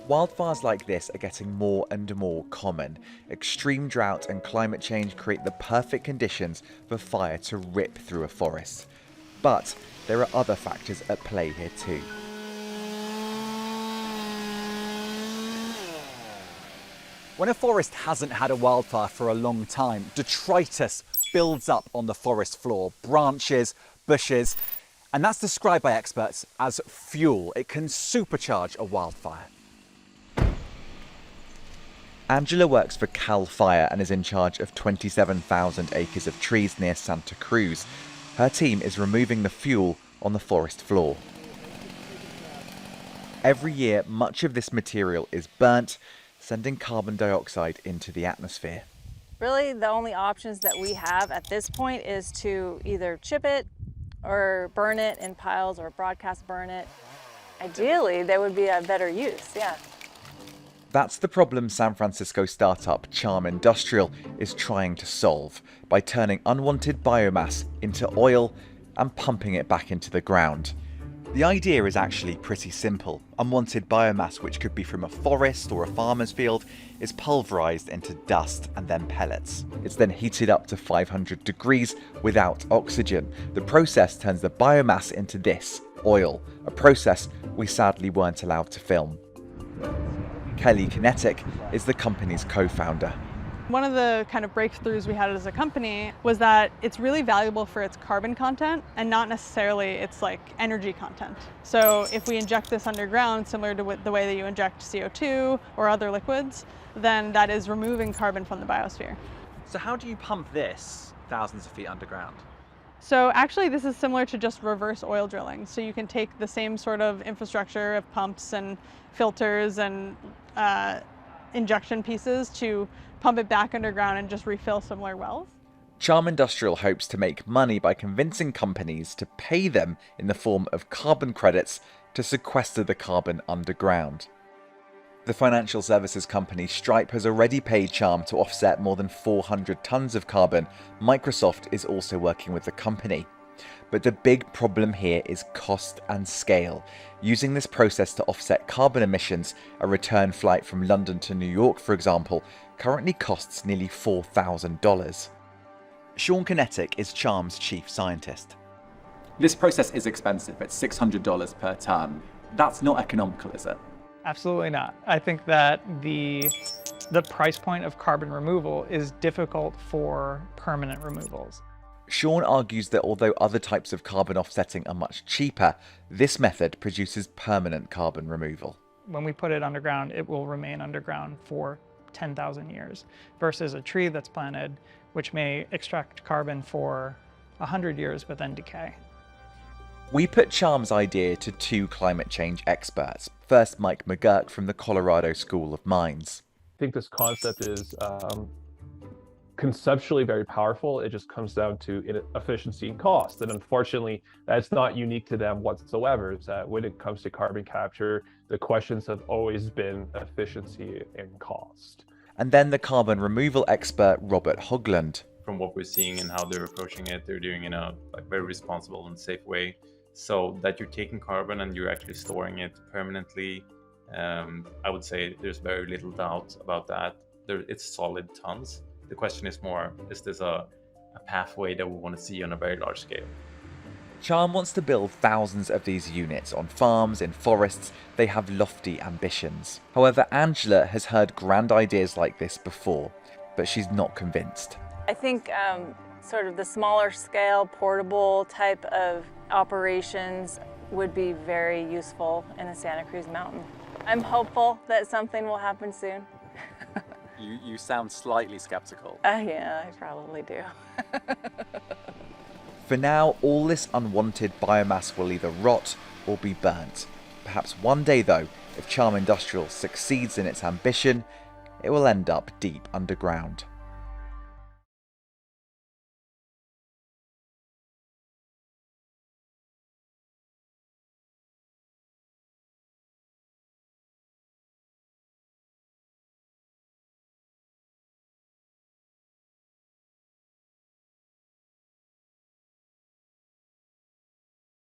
Wildfires like this are getting more and more common. Extreme drought and climate change create the perfect conditions for fire to rip through a forest. But there are other factors at play here too. When a forest hasn't had a wildfire for a long time, detritus builds up on the forest floor, branches, bushes, and that's described by experts as fuel. It can supercharge a wildfire. Angela works for CAL FIRE and is in charge of 27,000 acres of trees near Santa Cruz. Her team is removing the fuel on the forest floor. Every year, much of this material is burnt, sending carbon dioxide into the atmosphere. Really, the only options that we have at this point is to either chip it or burn it in piles or broadcast burn it. Ideally, there would be a better use, yeah. That's the problem San Francisco startup Charm Industrial is trying to solve by turning unwanted biomass into oil and pumping it back into the ground. The idea is actually pretty simple. Unwanted biomass, which could be from a forest or a farmer's field, is pulverized into dust and then pellets. It's then heated up to 500 degrees without oxygen. The process turns the biomass into this, oil, a process we sadly weren't allowed to film. Kelly Kinetic is the company's co-founder. One of the kind of breakthroughs we had as a company was that it's really valuable for its carbon content and not necessarily its energy content. So if we inject this underground, similar to the way that you inject CO2 or other liquids, then that is removing carbon from the biosphere. So how do you pump this thousands of feet underground? So actually this is similar to just reverse oil drilling. So you can take the same sort of infrastructure of pumps and filters and injection pieces to pump it back underground and just refill similar wells. Charm Industrial hopes to make money by convincing companies to pay them in the form of carbon credits to sequester the carbon underground. The financial services company Stripe has already paid Charm to offset more than 400 tons of carbon. Microsoft is also working with the company. But the big problem here is cost and scale. Using this process to offset carbon emissions, a return flight from London to New York, for example, currently costs nearly $4,000. Sean Kinetic is Charm's chief scientist. This process is expensive. It's $600 per ton. That's not economical, is it? Absolutely not. I think that the price point of carbon removal is difficult for permanent removals. Sean argues that although other types of carbon offsetting are much cheaper, this method produces permanent carbon removal. When we put it underground, it will remain underground for 10,000 years versus a tree that's planted, which may extract carbon for 100 years but then decay. We put Charm's idea to two climate change experts. First, Mike McGurk from the Colorado School of Mines. I think this concept is conceptually very powerful. It just comes down to efficiency and cost. And unfortunately, that's not unique to them whatsoever. Is that when it comes to carbon capture, the questions have always been efficiency and cost. And then the carbon removal expert, Robert Hogland. From what we're seeing and how they're approaching it, they're doing it in a very responsible and safe way. So that you're taking carbon and you're actually storing it permanently. I would say there's very little doubt about that. It's solid tons. The question is more, is this a pathway that we want to see on a very large scale? Charm wants to build thousands of these units on farms, in forests. They have lofty ambitions. However, Angela has heard grand ideas like this before, but she's not convinced. I think sort of the smaller scale, portable type of operations would be very useful in the Santa Cruz Mountain. I'm hopeful that something will happen soon. You sound slightly skeptical. Yeah, I probably do. For now, all this unwanted biomass will either rot or be burnt. Perhaps one day though, if Charm Industrial succeeds in its ambition, it will end up deep underground.